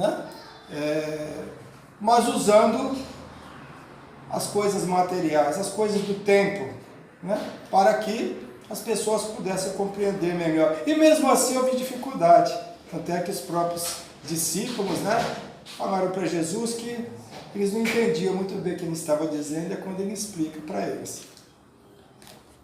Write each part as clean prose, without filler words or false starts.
né? Mas usando as coisas materiais, as coisas do tempo, né? Para que as pessoas pudessem compreender melhor. E mesmo assim houve dificuldade. Até que os próprios discípulos, né, falaram para Jesus que eles não entendiam muito bem o que ele estava dizendo, é quando ele explica para eles.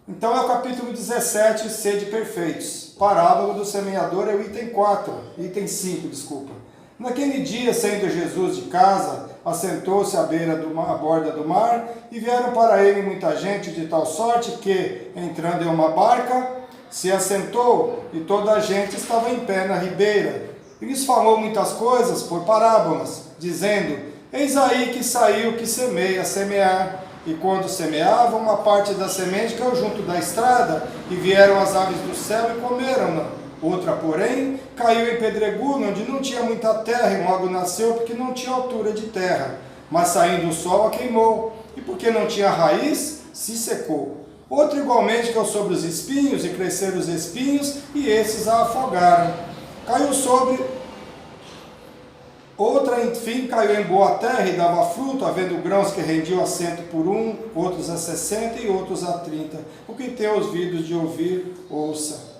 Então é o capítulo 17, sede perfeitos. Parábola do semeador é o item 5, desculpa. Naquele dia, saindo Jesus de casa, assentou-se à borda do mar, e vieram para ele muita gente, de tal sorte que, entrando em uma barca, se assentou, e toda a gente estava em pé na ribeira. E lhes falou muitas coisas por parábolas, dizendo: eis aí que saiu que semeia, semear. E quando semeava, uma parte da semente caiu junto da estrada, e vieram as aves do céu e comeram-na. Outra, porém, caiu em pedregulho, onde não tinha muita terra, e logo nasceu, porque não tinha altura de terra. Mas saindo o sol, a queimou, e porque não tinha raiz, se secou. Outra, igualmente, caiu sobre os espinhos, e cresceram os espinhos, e esses a afogaram. Caiu sobre... Outra, enfim, caiu em boa terra, e dava fruto, havendo grãos que rendiam a 100 por 1, outros a 60 e outros a 30. O que tem ouvidos de ouvir, ouça.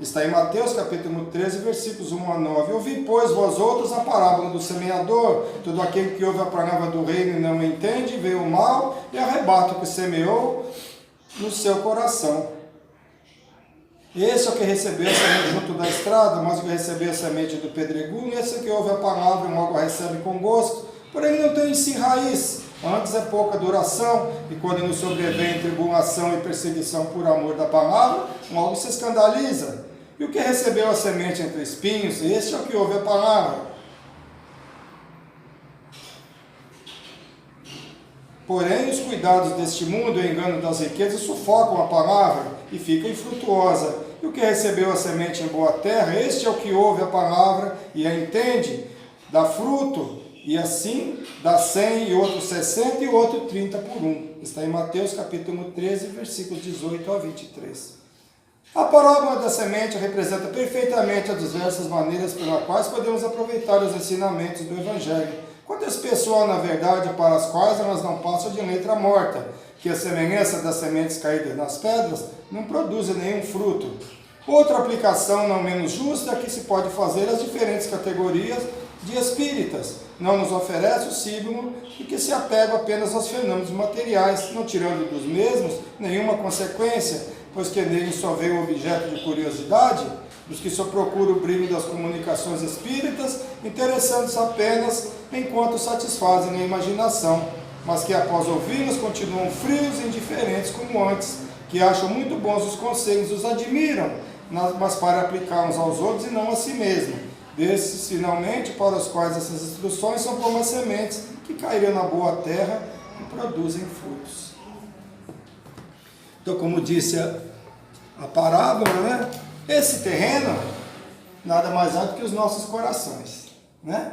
Está em Mateus capítulo 13, versículos 1 a 9. Ouvi, pois, vós outros a parábola do semeador. Todo aquele que ouve a palavra do reino e não entende, vê o mal e arrebata o que semeou no seu coração. Esse é o que recebeu a semente junto da estrada, mas o que recebeu a semente do pedregulho, esse é o que ouve a palavra e logo a recebe com gosto, porém não tem em si raiz. Antes é pouca duração, e quando nos sobrevém tribulação e perseguição por amor da palavra, logo se escandaliza. E o que recebeu a semente entre espinhos, este é o que ouve a palavra. Porém, os cuidados deste mundo e o engano das riquezas sufocam a palavra e fica infrutuosa. E o que recebeu a semente em boa terra, este é o que ouve a palavra e a entende, dá fruto, e assim dá 100, e outro 60, e outro 30 por 1. Está em Mateus capítulo 13, versículos 18 a 23. A parábola da semente representa perfeitamente as diversas maneiras pelas quais podemos aproveitar os ensinamentos do Evangelho. Quantas pessoas, na verdade, para as quais elas não passam de letra morta, que a semelhança das sementes caídas nas pedras não produzem nenhum fruto. Outra aplicação não menos justa que se pode fazer às diferentes categorias de espíritas. Não nos oferece o símbolo de que se apega apenas aos fenômenos materiais, não tirando dos mesmos nenhuma consequência, pois que nele só vê o objeto de curiosidade, dos que só procuram o brilho das comunicações espíritas, interessando-se apenas enquanto satisfazem a imaginação, mas que após ouvi-los continuam frios e indiferentes como antes, que acham muito bons os conselhos, os admiram, mas para aplicar uns aos outros e não a si mesmo. Desses, finalmente, para os quais essas instruções são como as sementes que caíram na boa terra e produzem frutos. Então, como disse a parábola, né? Esse terreno nada mais é do que os nossos corações, né?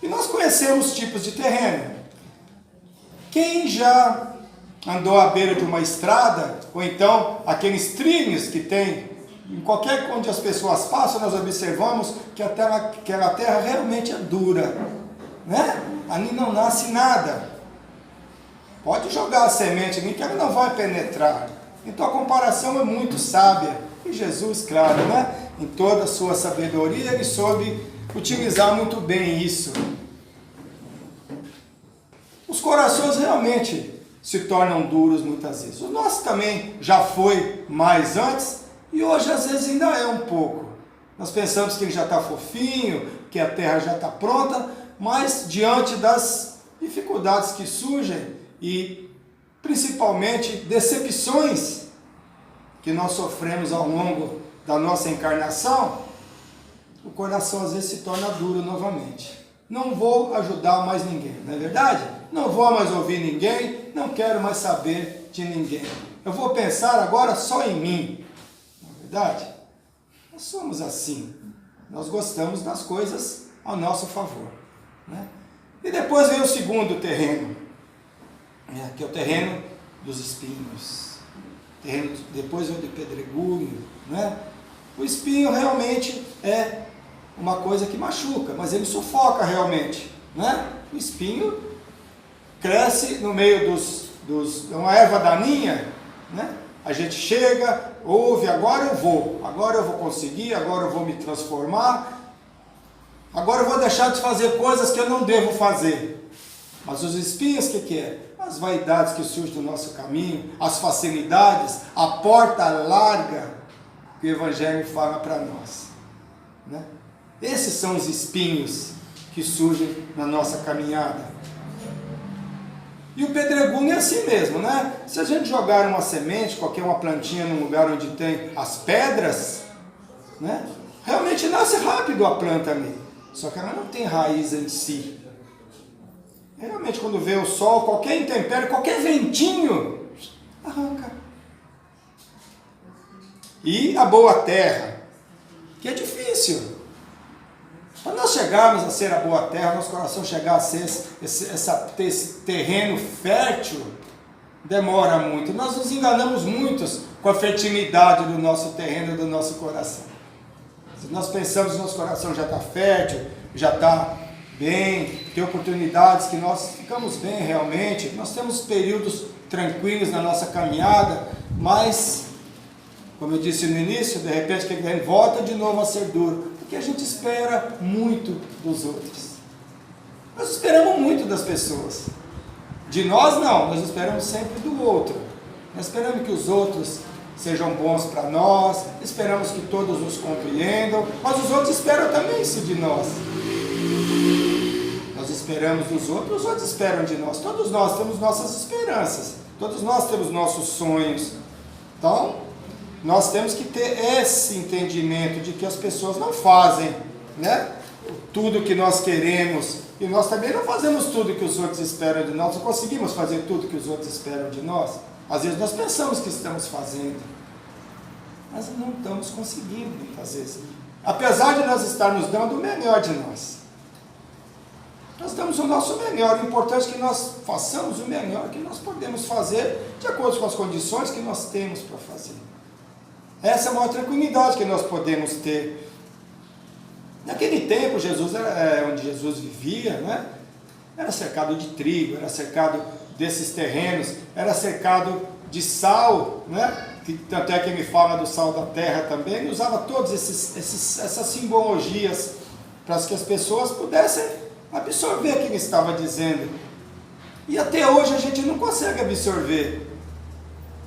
E nós conhecemos tipos de terreno. Quem já andou à beira de uma estrada, ou então aqueles trilhos que tem, em qualquer onde as pessoas passam, nós observamos que aquela terra realmente é dura, né? Ali não nasce nada. Pode jogar a semente ali que ela não vai penetrar. Então a comparação é muito sábia. E Jesus, claro, né? Em toda a sua sabedoria, ele soube utilizar muito bem isso. Os corações realmente se tornam duros muitas vezes. O nosso também já foi mais antes e hoje às vezes ainda é um pouco. Nós pensamos que ele já está fofinho, que a terra já está pronta, mas diante das dificuldades que surgem e principalmente decepções que nós sofremos ao longo da nossa encarnação, o coração às vezes se torna duro novamente. Não vou ajudar mais ninguém, não é verdade? Não vou mais ouvir ninguém, não quero mais saber de ninguém. Eu vou pensar agora só em mim, não é verdade? Nós somos assim, nós gostamos das coisas ao nosso favor, né? E depois vem o segundo terreno, que é o terreno dos espinhos. Depois vem o de pedregulho, né? O espinho realmente é uma coisa que machuca, mas ele sufoca realmente, né? O espinho cresce no meio uma erva daninha, né? A gente chega, ouve, agora eu vou conseguir, agora eu vou me transformar, agora eu vou deixar de fazer coisas que eu não devo fazer. Mas os espinhos, o que é? As vaidades que surgem do nosso caminho, as facilidades, a porta larga que o Evangelho fala para nós, né? Esses são os espinhos que surgem na nossa caminhada. E o pedregulho é assim mesmo, né? Se a gente jogar uma semente, qualquer uma plantinha num lugar onde tem as pedras, né? Realmente nasce rápido a planta ali, só que ela não tem raiz em si. Realmente quando vê o sol, qualquer intempérie, qualquer ventinho, arranca. E a boa terra, que é difícil. Para nós chegarmos a ser a boa terra, nosso coração chegar a ser esse terreno fértil, demora muito. Nós nos enganamos muitos com a fertilidade do nosso terreno, do nosso coração. Se nós pensamos que nosso coração já está fértil, já está bem, tem oportunidades que nós ficamos bem realmente, nós temos períodos tranquilos na nossa caminhada, mas, como eu disse no início, de repente que ele volta de novo a ser duro, porque a gente espera muito dos outros. Nós esperamos muito das pessoas. De nós não, nós esperamos sempre do outro. Nós esperamos que os outros sejam bons para nós, esperamos que todos nos compreendam, mas os outros esperam também isso de nós. Nós esperamos dos outros, os outros esperam de nós. Todos nós temos nossas esperanças, todos nós temos nossos sonhos. Então, nós temos que ter esse entendimento de que as pessoas não fazem, né, tudo o que nós queremos, e nós também não fazemos tudo o que os outros esperam de nós, não conseguimos fazer tudo o que os outros esperam de nós. Às vezes nós pensamos que estamos fazendo, mas não estamos conseguindo muitas vezes, apesar de nós estarmos dando o melhor de nós. Nós damos o nosso melhor, o importante é que nós façamos o melhor que nós podemos fazer, de acordo com as condições que nós temos para fazer. Essa é a maior tranquilidade que nós podemos ter. Naquele tempo, onde Jesus vivia, né, era cercado de trigo, era cercado desses terrenos, era cercado de sal, né, tanto é que ele fala do sal da terra também, ele usava todas essas simbologias para que as pessoas pudessem absorver o que ele estava dizendo. E até hoje a gente não consegue absorver.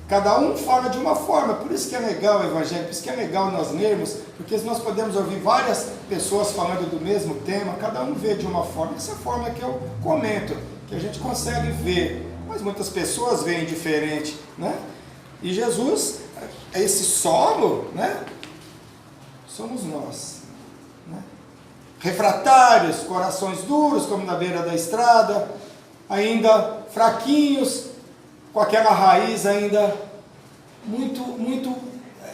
Cada um fala de uma forma, por isso que é legal o Evangelho, por isso que é legal nós lermos, porque nós podemos ouvir várias pessoas falando do mesmo tema, cada um vê de uma forma, essa forma que eu comento, que a gente consegue ver, mas muitas pessoas veem diferente, né? E Jesus, esse solo, né, somos nós, né? Refratários, corações duros, como na beira da estrada, ainda fraquinhos, com aquela raiz ainda muito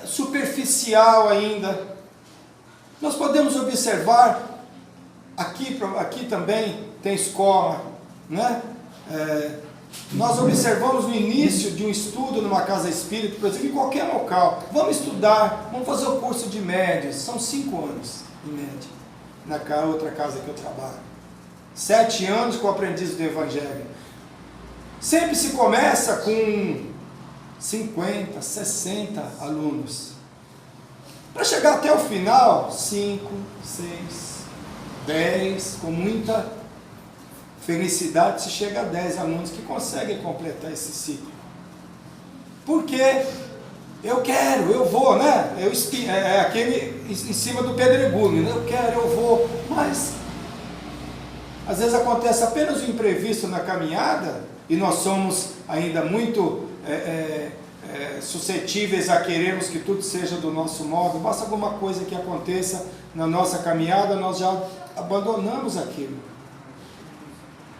superficial ainda. Nós podemos observar, aqui também tem escola, né? Nós observamos no início de um estudo numa casa espírita, por exemplo, em qualquer local, vamos estudar, vamos fazer o curso de médios, são 5 anos em média, na outra casa que eu trabalho, 7 anos com o aprendiz do Evangelho. Sempre se começa com 50, 60 alunos. Para chegar até o final, 5, 6, 10, com muita felicidade se chega a 10 alunos que conseguem completar esse ciclo. Porque eu quero, eu vou, né? É aquele em cima do pedregulho, né? Eu quero, eu vou, mas às vezes acontece apenas um imprevisto na caminhada, e nós somos ainda muito suscetíveis a querermos que tudo seja do nosso modo. Basta alguma coisa que aconteça na nossa caminhada, nós já abandonamos aquilo.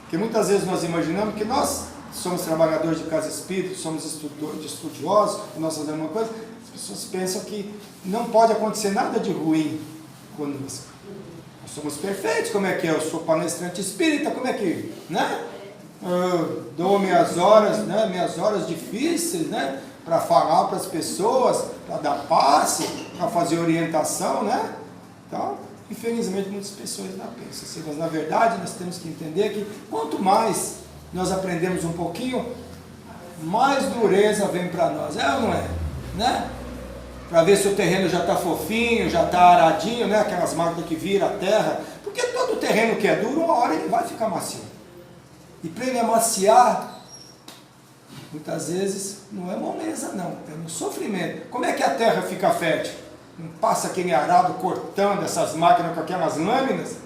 Porque muitas vezes nós imaginamos que nós somos trabalhadores de casa espírita, somos estudiosos, nós fazemos uma coisa, as pessoas pensam que não pode acontecer nada de ruim conosco. Nós somos perfeitos, como é que é? Eu sou palestrante espírita, como é que, né? Eu dou minhas horas difíceis, né, para falar para as pessoas, para dar passe, para fazer orientação, né? Então, Infelizmente, muitas pessoas não pensam assim, mas na verdade nós temos que entender que quanto mais nós aprendemos um pouquinho, mais dureza vem para nós, é ou não é? Né? Para ver se o terreno já está fofinho, já está aradinho, né? Aquelas máquinas que viram a terra, porque todo terreno que é duro, uma hora ele vai ficar macio. E para ele amaciar, muitas vezes não é moleza não, é no sofrimento. Como é que a terra fica fértil? Não passa aquele arado cortando essas máquinas com aquelas lâminas?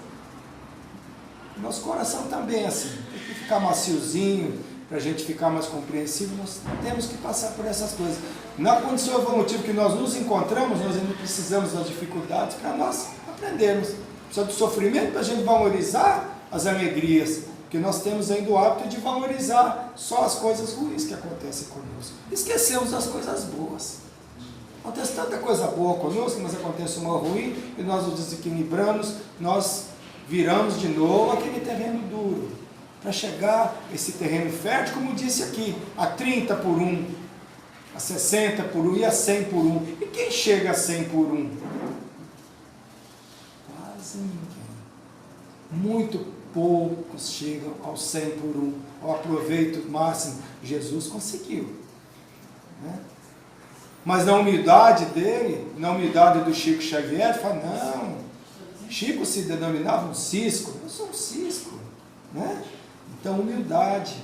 Nosso coração também é assim, tem que ficar maciozinho, para a gente ficar mais compreensível, nós temos que passar por essas coisas. Na condição evolutiva que nós nos encontramos, nós ainda precisamos das dificuldades para nós aprendermos. Precisa do sofrimento para a gente valorizar as alegrias, porque nós temos ainda o hábito de valorizar só as coisas ruins que acontecem conosco. Esquecemos das coisas boas. Acontece tanta coisa boa conosco, mas acontece uma ruim e nós nos desequilibramos, nós viramos de novo aquele terreno duro. Para chegar a esse terreno fértil, como disse aqui, a 30 por 1, a 60 por 1 e a 100 por 1. E quem chega a 100 por 1? Quase ninguém. Muito poucos chegam ao 100 por 1, ao aproveito máximo. Jesus conseguiu. Né? Mas na humildade dele, na humildade do Chico Xavier, ele fala, não, Chico se denominava um cisco, eu sou um cisco. Né? Então, humildade.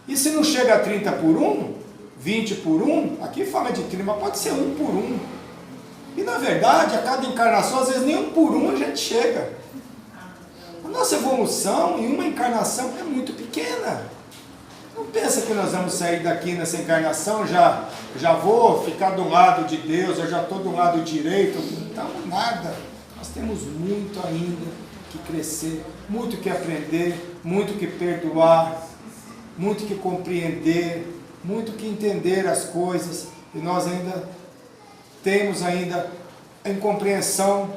E se não chega a 30 por 1, 20 por 1, aqui fala de 30, mas pode ser 1 por 1. E na verdade, a cada encarnação, às vezes nem 1 por 1 a gente chega. A nossa evolução em uma encarnação é muito pequena. Não pensa que nós vamos sair daqui nessa encarnação, já vou ficar do lado de Deus, eu já estou do lado direito. Então, nada. Nós temos muito ainda que crescer, muito que aprender, muito que perdoar, muito que compreender, muito que entender as coisas, e nós ainda temos ainda a incompreensão,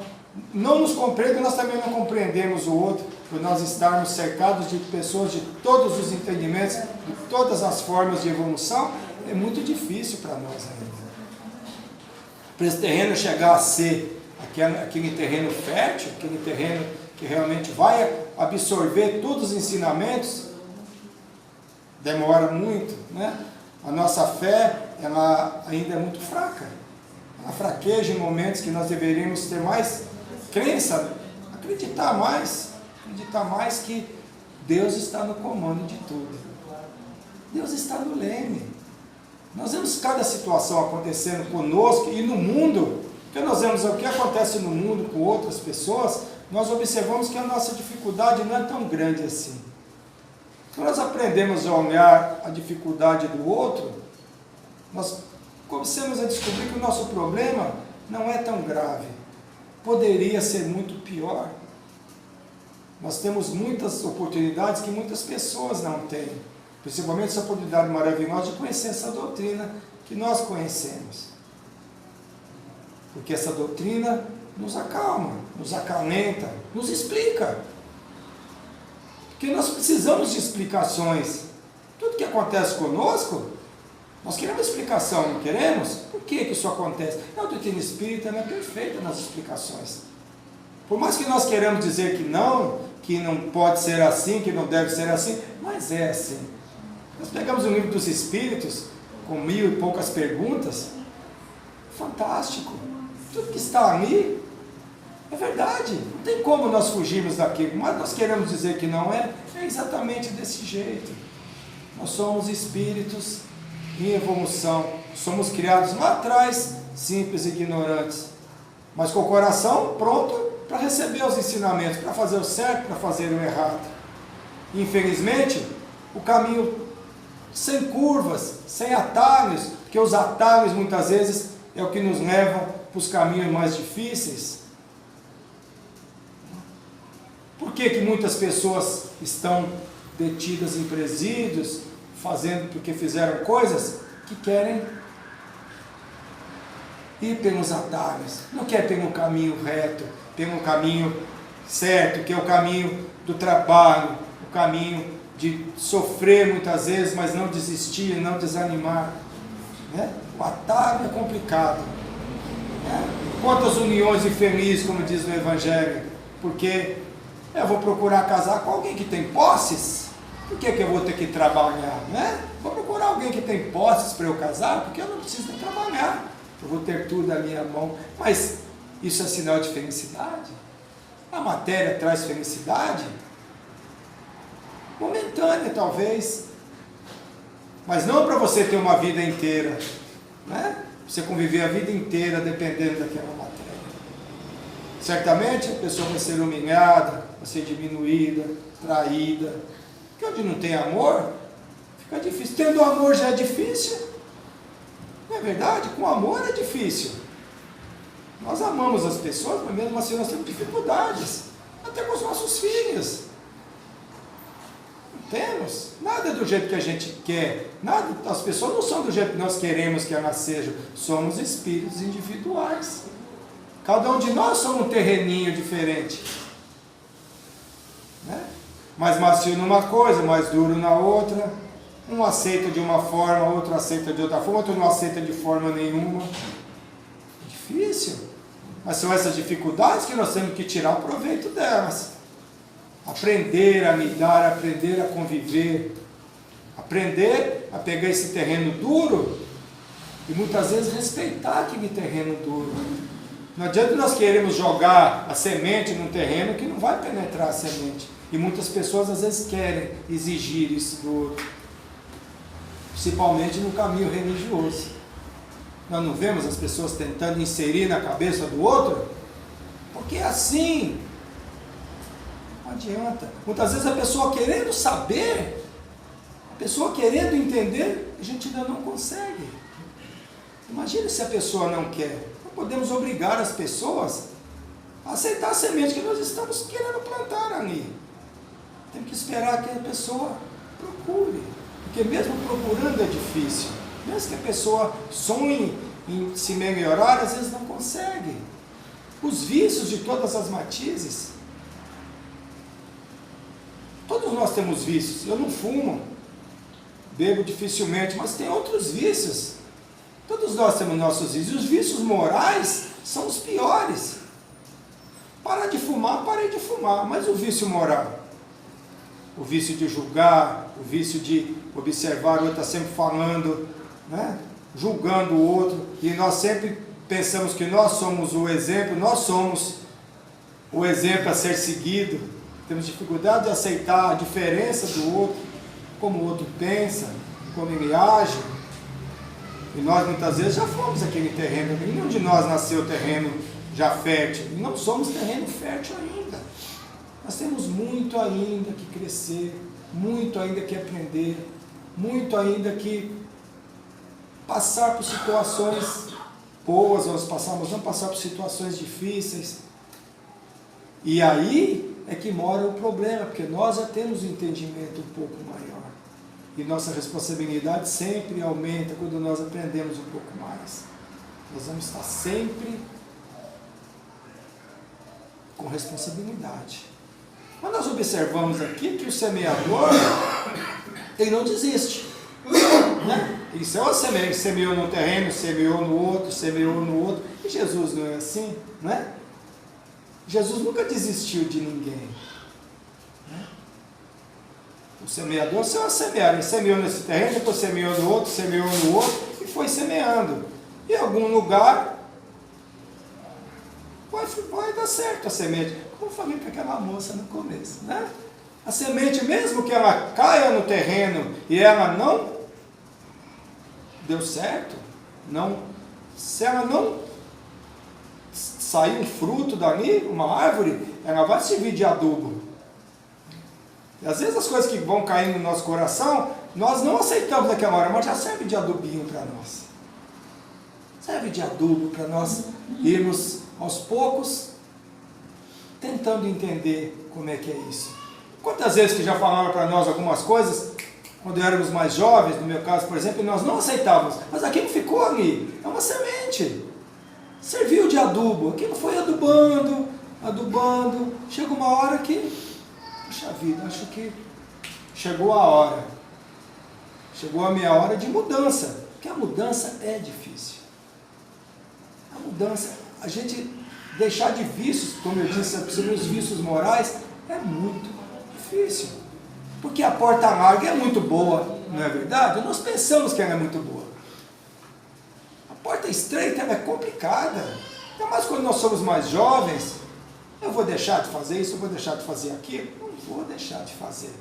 não nos compreende, nós também não compreendemos o outro, por nós estarmos cercados de pessoas de todos os entendimentos, de todas as formas de evolução, é muito difícil para nós ainda. Para esse terreno chegar a ser aquele terreno fértil, aquele terreno que realmente vai absorver todos os ensinamentos, demora muito, né? A nossa fé, ela ainda é muito fraca. Ela fraqueja em momentos que nós deveríamos ter mais crença, acreditar mais que Deus está no comando de tudo. Deus está no leme. Nós vemos cada situação acontecendo conosco e no mundo, porque nós vemos o que acontece no mundo com outras pessoas, nós observamos que a nossa dificuldade não é tão grande assim. Quando nós aprendemos a olhar a dificuldade do outro, nós começamos a descobrir que o nosso problema não é tão grave. Poderia ser muito pior. Nós temos muitas oportunidades que muitas pessoas não têm. Principalmente essa oportunidade maravilhosa de conhecer essa doutrina que nós conhecemos. Porque essa doutrina nos acalma, nos acalenta, nos explica. Porque nós precisamos de explicações. Tudo que acontece conosco, nós queremos explicação, não queremos? Por que isso acontece? A doutrina espírita não é perfeita nas explicações. Por mais que nós queramos dizer que não pode ser assim, que não deve ser assim, mas é assim. Nós pegamos o livro dos Espíritos, com 1000 e poucas perguntas, fantástico. Tudo que está ali é verdade. Não tem como nós fugirmos daquilo, mas nós queremos dizer que não é exatamente desse jeito. Nós somos espíritos em evolução. Somos criados lá atrás, simples e ignorantes, mas com o coração pronto para receber os ensinamentos, para fazer o certo, para fazer o errado. Infelizmente, o caminho sem curvas, sem atalhos, porque os atalhos muitas vezes é o que nos leva para os caminhos mais difíceis. Por que muitas pessoas estão detidas em presídios, fazendo porque fizeram coisas que querem ir pelos atalhos, não quer pelo caminho reto, pelo caminho certo, que é o caminho do trabalho, o caminho de sofrer muitas vezes, mas não desistir, não desanimar. Né? O atalho é complicado. Né? Quantas uniões infelizes, como diz no Evangelho, porque eu vou procurar casar com alguém que tem posses, por que eu vou ter que trabalhar, né? Vou procurar alguém que tem posses para eu casar, porque eu não preciso trabalhar, eu vou ter tudo à minha mão. Mas isso é sinal de felicidade? A matéria traz felicidade? Momentânea talvez, mas não para você ter uma vida inteira, né? Você conviver a vida inteira dependendo daquela matéria. Certamente a pessoa vai ser humilhada, vai ser diminuída, traída, porque onde não tem amor, fica difícil. Tendo amor já é difícil, não é verdade? Com amor é difícil. Nós amamos as pessoas, mas mesmo assim nós temos dificuldades, até com os nossos filhos. Temos, nada é do jeito que a gente quer, nada, as pessoas não são do jeito que nós queremos que elas sejam, somos espíritos individuais, cada um de nós somos um terreninho diferente, né? Mais macio numa coisa, mais duro na outra, um aceita de uma forma, outro aceita de outra forma, outro não aceita de forma nenhuma, difícil, mas são essas dificuldades que nós temos que tirar o proveito delas. Aprender a lidar, aprender a conviver, aprender a pegar esse terreno duro e muitas vezes respeitar aquele terreno duro. Não adianta nós queremos jogar a semente num terreno que não vai penetrar a semente. E muitas pessoas às vezes querem exigir isso do outro, principalmente no caminho religioso. Nós não vemos as pessoas tentando inserir na cabeça do outro, porque é assim. Não adianta. Muitas vezes a pessoa querendo saber, a pessoa querendo entender, a gente ainda não consegue. Imagina se a pessoa não quer. Não podemos obrigar as pessoas a aceitar a semente que nós estamos querendo plantar ali. Tem que esperar que a pessoa procure. Porque mesmo procurando é difícil. Mesmo que a pessoa sonhe em se melhorar, às vezes não consegue. Os vícios de todas as matizes. Todos nós temos vícios. Eu não fumo, bebo dificilmente, mas tem outros vícios. Todos nós temos nossos vícios. Os vícios morais são os piores. Parar de fumar, parei de fumar. Mas o vício moral? O vício de julgar, o vício de observar, o outro está sempre falando, né? Julgando o outro. E nós sempre pensamos que nós somos o exemplo, nós somos o exemplo a ser seguido. Temos dificuldade de aceitar a diferença do outro, como o outro pensa, como ele age. E nós muitas vezes já fomos aquele terreno, nenhum de nós nasceu terreno já fértil, e não somos terreno fértil ainda. Nós temos muito ainda que crescer, muito ainda que aprender, muito ainda que passar por situações boas, vamos passar por situações difíceis. E aí é que mora o problema, porque nós já temos um entendimento um pouco maior. E nossa responsabilidade sempre aumenta quando nós aprendemos um pouco mais. Nós vamos estar sempre com responsabilidade. Mas nós observamos aqui que o semeador, ele não desiste. Né? Isso é uma semente, ele semeou no terreno, semeou no outro, semeou no outro. E Jesus não é assim, né? Jesus nunca desistiu de ninguém. Né? O semeador saiu a semear. Ele semeou nesse terreno, depois semeou no outro e foi semeando. Em algum lugar vai dar certo a semente. Como eu falei para aquela moça no começo. Né? A semente, mesmo que ela caia no terreno e ela não deu certo, se ela não sair um fruto dali, uma árvore, ela vai servir de adubo. E às vezes as coisas que vão caindo no nosso coração, nós não aceitamos naquela hora, mas já serve de adubinho para nós. Serve de adubo para nós irmos aos poucos tentando entender como é que é isso. Quantas vezes que já falaram para nós algumas coisas, quando éramos mais jovens, no meu caso, por exemplo, nós não aceitávamos, mas aquilo ficou ali, é uma semente. Serviu de adubo, aquilo foi adubando, chega uma hora que, puxa vida, acho que chegou a hora, chegou a minha hora de mudança, porque a mudança é difícil, a mudança a gente deixar de vícios, como eu disse, os vícios morais, é muito difícil. Porque a porta larga é muito boa, não é verdade? Nós pensamos que ela é muito boa. A porta estreita ela é complicada. Ainda mais quando nós somos mais jovens. Eu vou deixar de fazer isso, eu vou deixar de fazer aquilo. Não vou deixar de fazer.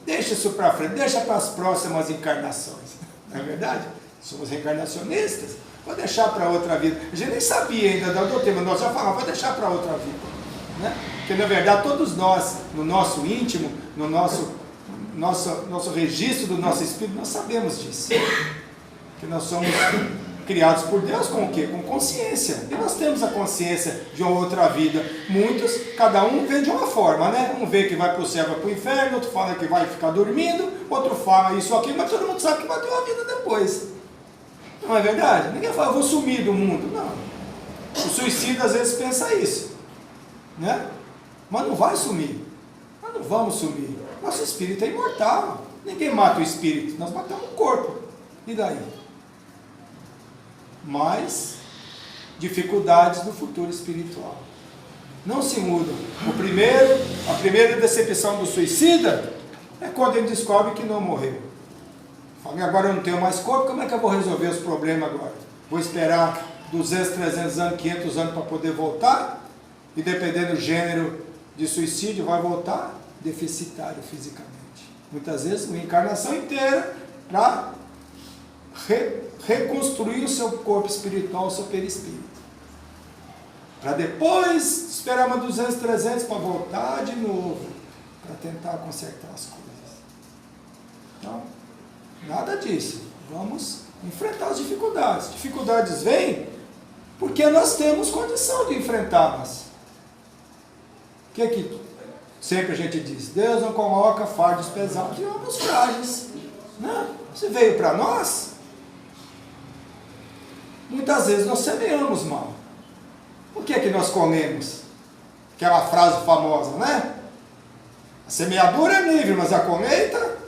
Deixa isso para frente, deixa para as próximas encarnações. Não é verdade? Somos reencarnacionistas. Vou deixar para outra vida. A gente nem sabia ainda do tema, nós já falávamos, vou deixar para outra vida. Né? Porque na verdade todos nós, no nosso íntimo, no nosso registro do nosso espírito, nós sabemos disso. Que nós somos criados por Deus com o quê? Com consciência. E nós temos a consciência de uma outra vida. Muitos, cada um vê de uma forma, né? Um vê que vai para o céu, vai para o inferno, outro fala que vai ficar dormindo, outro fala isso aqui, mas todo mundo sabe que vai ter uma vida depois. Não é verdade? Ninguém fala, eu vou sumir do mundo. Não. O suicida às vezes pensa isso. Né? Mas não vai sumir. Nós não vamos sumir. Nosso espírito é imortal. Ninguém mata o espírito. Nós matamos o corpo. E daí? Mas dificuldades no futuro espiritual. Não se mudam. A primeira decepção do suicida é quando ele descobre que não morreu. Fala, agora eu não tenho mais corpo, como é que eu vou resolver os problemas agora? Vou esperar 200, 300 anos, 500 anos para poder voltar? E dependendo do gênero de suicídio, vai voltar deficitário fisicamente. Muitas vezes, uma encarnação inteira para reconstruir o seu corpo espiritual, o seu perispírito. Para depois esperar uma 200, 300 para voltar de novo, para tentar consertar as coisas. Então, nada disso. Vamos enfrentar as dificuldades. Dificuldades vêm porque nós temos condição de enfrentá-las. O que sempre a gente diz? Deus não coloca fardos pesados em ombros frágeis. Não. Se veio para nós, muitas vezes nós semeamos mal. O que é que nós comemos? Aquela frase famosa, né? A semeadura é livre, mas a colheita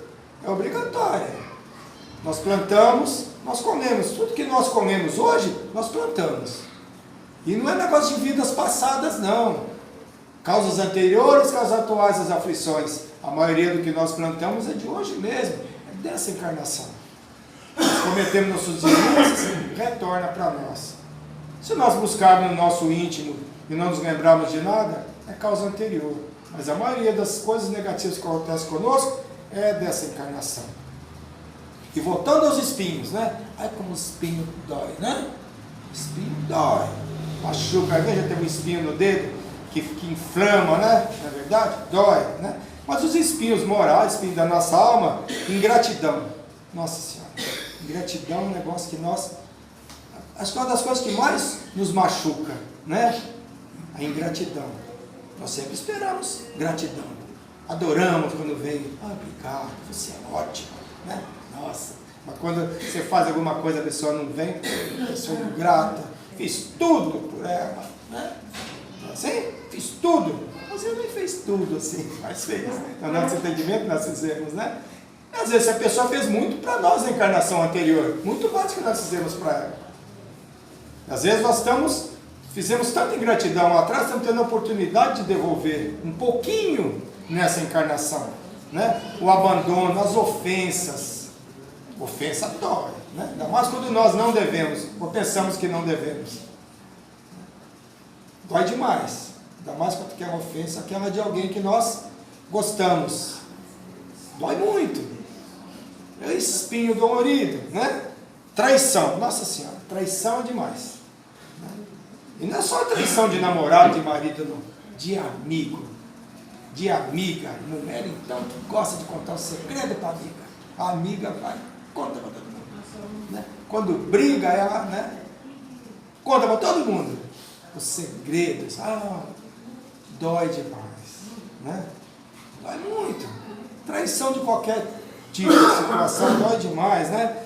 é obrigatória. Nós plantamos, nós comemos. Tudo que nós comemos hoje, nós plantamos. E não é negócio de vidas passadas, não. Causas anteriores, causas atuais das aflições. A maioria do que nós plantamos é de hoje mesmo, é dessa encarnação. Nós cometemos nossos erros, retorna para nós. Se nós buscarmos no nosso íntimo e não nos lembrarmos de nada, é causa anterior. Mas a maioria das coisas negativas que acontecem conosco é dessa encarnação. E voltando aos espinhos, né? Ai, como o espinho dói, né? O espinho dói. Machuca, às vezes já tem um espinho no dedo que inflama, né? Não é verdade? Dói, né? Mas os espinhos morais, espinhos da nossa alma, ingratidão. Nossa Senhora, ingratidão é um negócio que nós... Acho que é uma das coisas que mais nos machuca, né? A ingratidão. Nós sempre esperamos gratidão. Adoramos quando vem, obrigado, você é ótimo, né? Nossa, mas quando você faz alguma coisa, a pessoa não vem, a pessoa é grata, fiz tudo por ela, né? Assim, fiz tudo. Você nem fez tudo assim, mas fez. No nosso entendimento nós fizemos, né? Às vezes a pessoa fez muito para nós na encarnação anterior, muito mais do que nós fizemos para ela. Às vezes nós fizemos tanta ingratidão lá atrás, estamos tendo a oportunidade de devolver um pouquinho nessa encarnação, né? O abandono, as ofensas. Ofensa dói, né? Ainda mais quando nós não devemos, ou pensamos que não devemos. Dói demais. Ainda mais quando aquela ofensa, aquela de alguém que nós gostamos. Dói muito. É esse espinho dolorido, né? Traição, Nossa Senhora, traição é demais. E não é só traição de namorado, de marido, não. De amigo, de amiga. Mulher, então, que gosta de contar o segredo para a amiga. A amiga vai, conta para todo mundo. Né? Quando briga, ela, né? Conta para todo mundo. Os segredos, dói demais. Né? Dói muito. Traição de qualquer tipo de situação dói demais, né?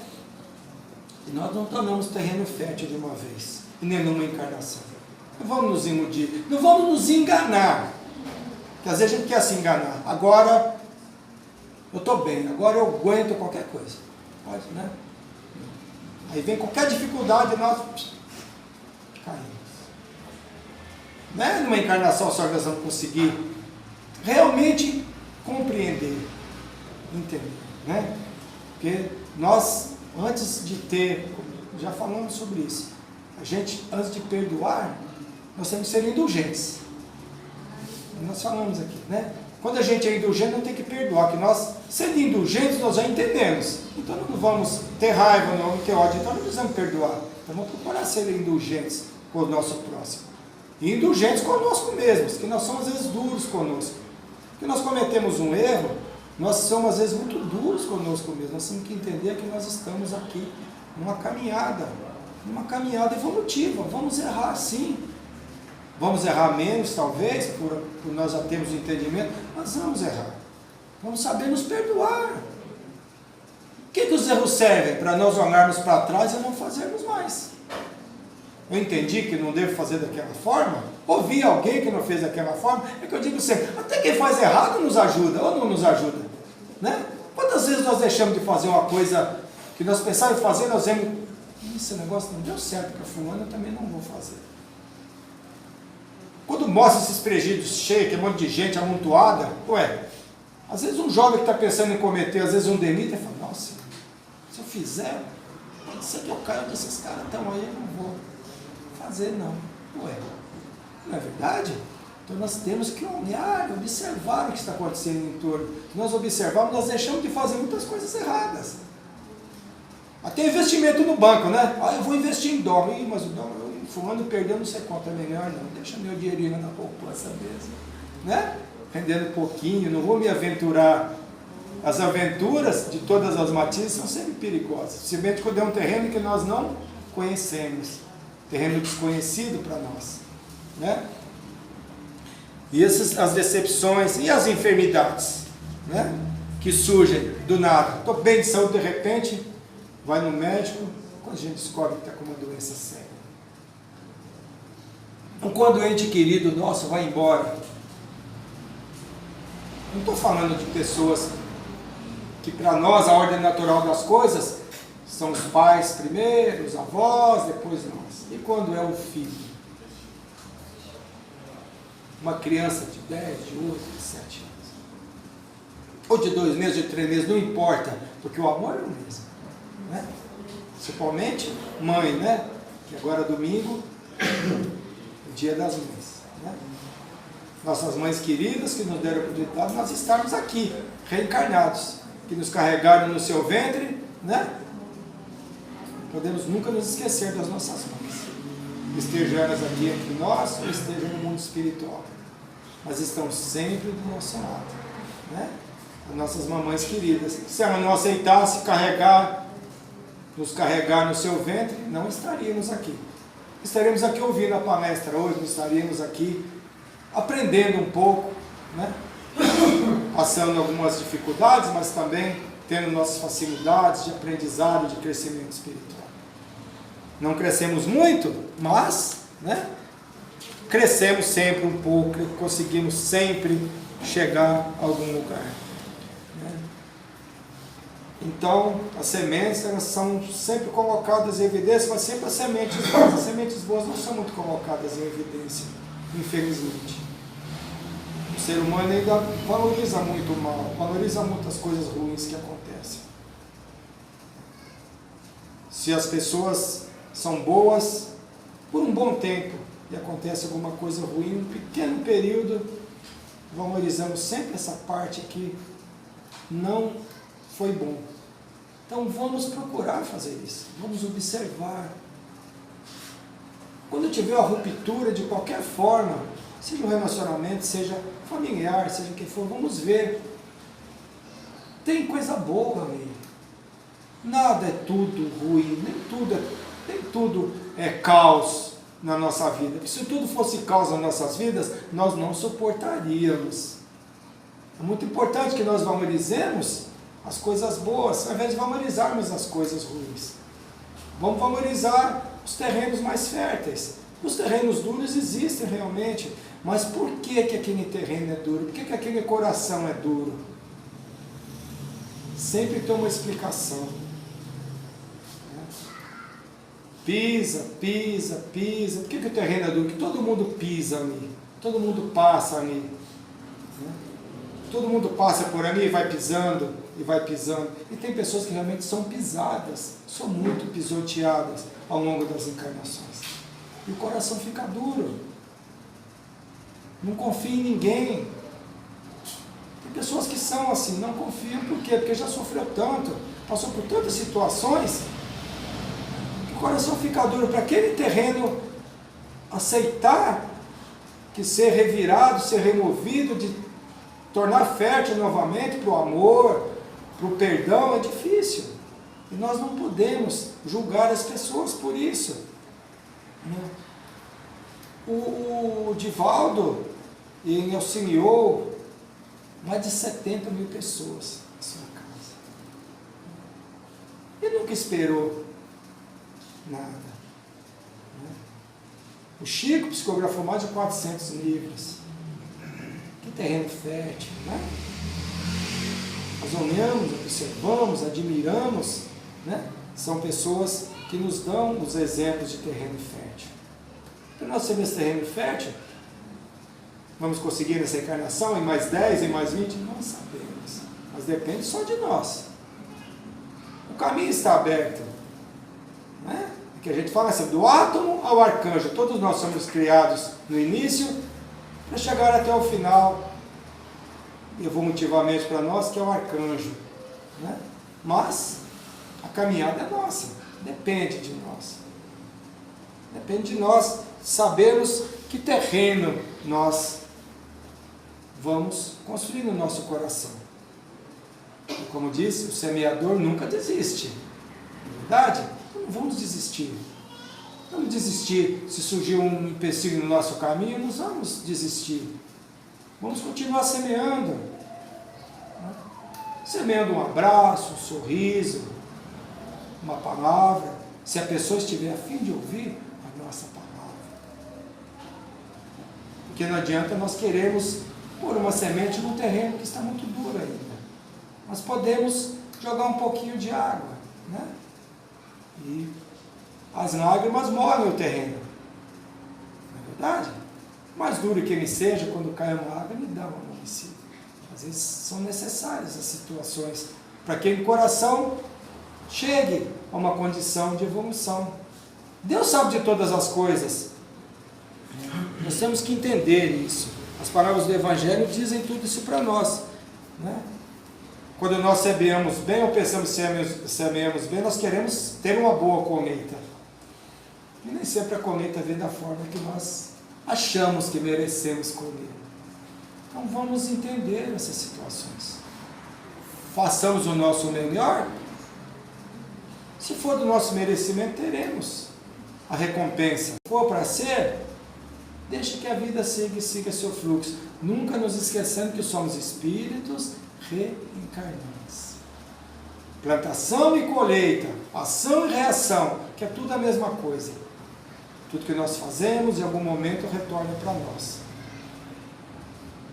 E nós não tornamos terreno fértil de uma vez, em nenhuma encarnação. Não vamos nos iludir, não vamos nos enganar. Porque às vezes a gente quer se enganar. Agora eu estou bem, agora eu aguento qualquer coisa. Pode, né? Aí vem qualquer dificuldade e nós caímos. Não é numa encarnação só que nós vamos conseguir realmente compreender, entender, né? Porque nós, antes de ter, já falamos sobre isso, a gente, antes de perdoar, nós temos que ser indulgentes. Nós falamos aqui, né? Quando a gente é indulgente, não tem que perdoar, que nós, sendo indulgentes, nós já entendemos. Então não vamos ter raiva, não vamos ter ódio, então não precisamos perdoar. Então vamos procurar ser indulgentes com o nosso próximo. E indulgentes conosco mesmos, que nós somos às vezes duros conosco. Porque nós cometemos um erro, nós somos às vezes muito duros conosco mesmo. Nós temos que entender que nós estamos aqui numa caminhada evolutiva. Vamos errar sim. Vamos errar menos, talvez, por nós já termos o entendimento, mas vamos errar. Vamos saber nos perdoar. O que os erros servem? Para nós olharmos para trás e não fazermos mais. Eu entendi que não devo fazer daquela forma, ouvi alguém que não fez daquela forma, é que eu digo sempre, até quem faz errado nos ajuda, ou não nos ajuda, né? Quantas vezes nós deixamos de fazer uma coisa que nós pensávamos em fazer, nós vemos, esse negócio não deu certo para fulano, eu também não vou fazer. Quando mostra esses presídios cheios, que é um monte de gente amontoada, às vezes um jovem que está pensando em cometer, às vezes um delito, ele fala, nossa, se eu fizer, pode ser que eu caia onde esses caras estão aí, eu não vou fazer não. Não é verdade? Então nós temos que olhar, observar o que está acontecendo em torno. Se nós observarmos, nós deixamos de fazer muitas coisas erradas. Até investimento no banco, né? Eu vou investir em dólar, mas o dólar, fulano perdeu, não sei quanto, é melhor não, deixa meu dinheirinho na poupança mesmo, né? Rendendo um pouquinho, não vou me aventurar. As aventuras de todas as matizes são sempre perigosas, principalmente quando é um terreno que nós não conhecemos, terreno desconhecido para nós, né? E as decepções e as enfermidades, né? Que surgem do nada. Estou bem de saúde, de repente, vai no médico, quando a gente descobre que está com uma doença séria. Ou quando o ente querido nosso vai embora. Não estou falando de pessoas que para nós a ordem natural das coisas são os pais primeiro, os avós, depois nós. E quando é o filho? Uma criança de 10, de 8, de 7 anos. Ou de 2 meses, de 3 meses, não importa, porque o amor é o mesmo, né? Principalmente mãe, né? Que agora domingo, o dia das mães, né? Nossas mães queridas que nos deram a oportunidade de nós estarmos aqui, reencarnados, que nos carregaram no seu ventre, né? Podemos nunca nos esquecer das nossas mães, estejam elas aqui entre nós ou estejam no mundo espiritual, mas estão sempre do nosso lado, né? As nossas mamães queridas. Se ela não aceitasse nos carregar no seu ventre, não estaríamos aqui. Estaremos aqui ouvindo a palestra hoje, estaríamos aqui aprendendo um pouco, né? Passando algumas dificuldades, mas também tendo nossas facilidades de aprendizado, de crescimento espiritual. Não crescemos muito, mas, né, crescemos sempre um pouco, conseguimos sempre chegar a algum lugar, né? Então, as sementes, elas são sempre colocadas em evidência, mas sempre as sementes boas não são muito colocadas em evidência, infelizmente. O ser humano ainda valoriza muito o mal, valoriza muitas coisas ruins que acontecem. Se as pessoas são boas por um bom tempo e acontece alguma coisa ruim, um pequeno período, valorizamos sempre essa parte que não foi bom. Então vamos procurar fazer isso, vamos observar. Quando tiver uma ruptura de qualquer forma, seja um relacionamento, seja familiar, seja o que for, vamos ver. Tem coisa boa ali. Nada é tudo ruim, nem tudo é caos na nossa vida. Se tudo fosse caos nas nossas vidas, nós não suportaríamos. É muito importante que nós valorizemos as coisas boas, ao invés de valorizarmos as coisas ruins. Vamos valorizar os terrenos mais férteis. Os terrenos duros existem realmente, mas por que aquele terreno é duro? Por que aquele coração é duro? Sempre tem uma explicação. Pisa. Por que o terreno é duro? Porque todo mundo pisa ali, todo mundo passa ali, né? Todo mundo passa por ali e vai pisando, e vai pisando. E tem pessoas que realmente são pisadas, são muito pisoteadas ao longo das encarnações. E o coração fica duro. Não confia em ninguém. Tem pessoas que são assim, não confiam. Por quê? Porque já sofreu tanto, passou por tantas situações, que o coração fica duro. Para aquele terreno aceitar que ser revirado, ser removido, de tornar fértil novamente para o amor, para o perdão, é difícil. E nós não podemos julgar as pessoas por isso. O Divaldo, ele auxiliou mais de 70 mil pessoas na sua casa. Ele nunca esperou nada. O Chico psicografou mais de 400 livros. Que terreno fértil, né? Nós olhamos, observamos, admiramos, né? São pessoas que nos dão os exemplos de terreno fértil. Para nós sermos esse terreno fértil, vamos conseguir nessa encarnação, em mais 10, em mais 20? Não sabemos, mas depende só de nós. O caminho está aberto, né? Que a gente fala assim, do átomo ao arcanjo, todos nós somos criados no início, para chegar até o final, evolutivamente para nós, que é o arcanjo, né? Mas a caminhada é nossa, depende de nós. Depende de nós sabermos que terreno nós vamos construir no nosso coração. E como disse, o semeador nunca desiste. Não é verdade? Então não vamos desistir. Vamos desistir. Se surgir um empecilho no nosso caminho, nós vamos desistir. Vamos continuar semeando. Né? Semeando um abraço, um sorriso, uma palavra. Se a pessoa estiver a fim de ouvir a nossa palavra. Porque não adianta nós queremos pôr uma semente num terreno que está muito duro ainda. Nós podemos jogar um pouquinho de água, né? E as lágrimas molham o terreno. Não é verdade? Mais duro que ele seja, quando cai uma água, ele dá uma amolecida. Às vezes são necessárias as situações para que o coração chegue a uma condição de evolução. Deus sabe de todas as coisas. Nós temos que entender isso. As palavras do Evangelho dizem tudo isso para nós, né? Quando nós semeamos bem ou pensamos que semeamos bem, nós queremos ter uma boa colheita. E nem sempre a colheita vem da forma que nós achamos que merecemos colher. Então vamos entender essas situações. Façamos o nosso melhor. Se for do nosso merecimento, teremos a recompensa. Se for para ser, deixe que a vida siga seu fluxo. Nunca nos esquecendo que somos espíritos reencarnados. Plantação e colheita, ação e reação, que é tudo a mesma coisa. Tudo que nós fazemos, em algum momento, retorna para nós.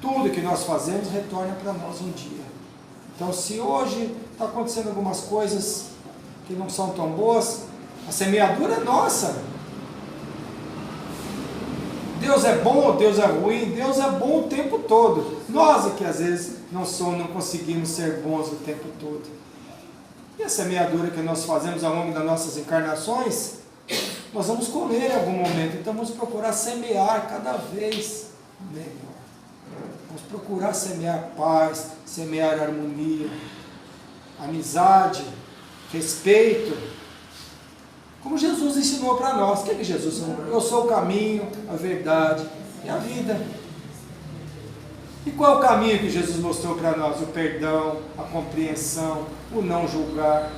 Tudo que nós fazemos, retorna para nós um dia. Então, se hoje está acontecendo algumas coisas que não são tão boas, a semeadura é nossa. Deus é bom ou Deus é ruim? Deus é bom o tempo todo. Nós é que às vezes não conseguimos ser bons o tempo todo. E a semeadura que nós fazemos ao longo das nossas encarnações, nós vamos colher em algum momento. Então vamos procurar semear cada vez melhor. Vamos procurar semear paz, semear harmonia, amizade, respeito. Como Jesus ensinou para nós. O que é que Jesus ensinou? Eu sou o caminho, a verdade e a vida. E qual é o caminho que Jesus mostrou para nós? O perdão, a compreensão, o não julgar,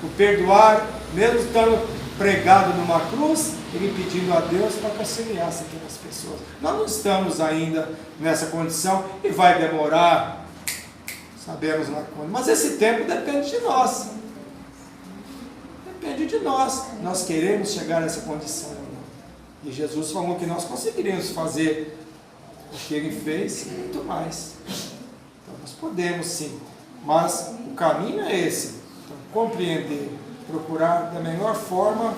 o perdoar, mesmo estando pregado numa cruz, ele pedindo a Deus para que auxiliasse aquelas pessoas. Nós não estamos ainda nessa condição e vai demorar, sabemos lá quando, mas esse tempo depende de nós. Depende de nós. Nós queremos chegar nessa condição. E Jesus falou que nós conseguiríamos fazer o que ele fez e muito mais. Então nós podemos sim, mas o caminho é esse. Então, compreender, procurar da melhor forma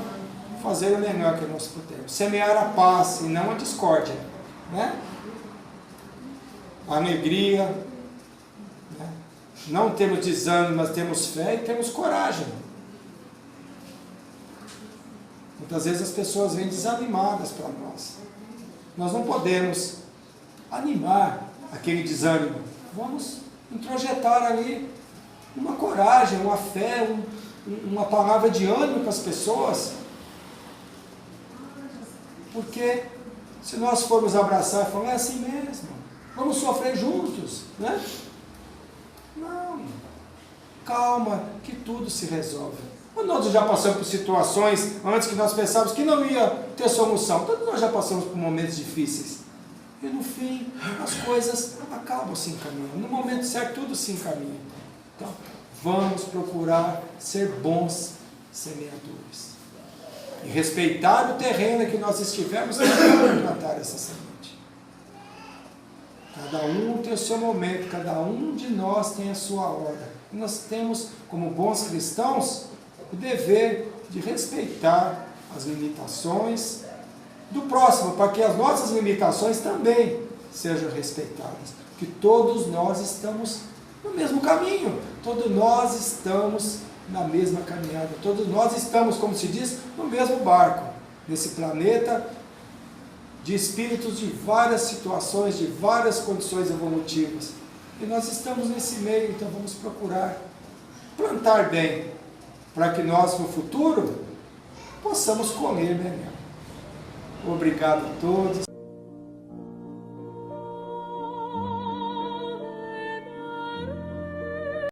fazer o melhor que nós pudermos. Semear a paz e não a discórdia, né? A alegria, né? Não temos desânimo, mas temos fé e temos coragem. Muitas vezes as pessoas vêm desanimadas para nós. Nós não podemos animar aquele desânimo. Vamos introjetar ali uma coragem, uma fé, uma palavra de ânimo para as pessoas. Porque se nós formos abraçar e falar, é assim mesmo, vamos sofrer juntos, né? Não, calma, que tudo se resolve. Nós já passamos por situações antes que nós pensávamos que não ia ter solução. Todos nós já passamos por momentos difíceis. E no fim, as coisas acabam se encaminhando. No momento certo, tudo se encaminha. Então, vamos procurar ser bons semeadores. E respeitar o terreno em que nós estivermos para plantar essa semente. Cada um tem o seu momento, cada um de nós tem a sua hora. E nós temos, como bons cristãos, o dever de respeitar as limitações do próximo, para que as nossas limitações também sejam respeitadas. Que todos nós estamos no mesmo caminho, todos nós estamos na mesma caminhada, todos nós estamos, como se diz, no mesmo barco, nesse planeta de espíritos de várias situações, de várias condições evolutivas. E nós estamos nesse meio, então vamos procurar plantar bem, para que nós no futuro possamos colher melhor. Obrigado a todos.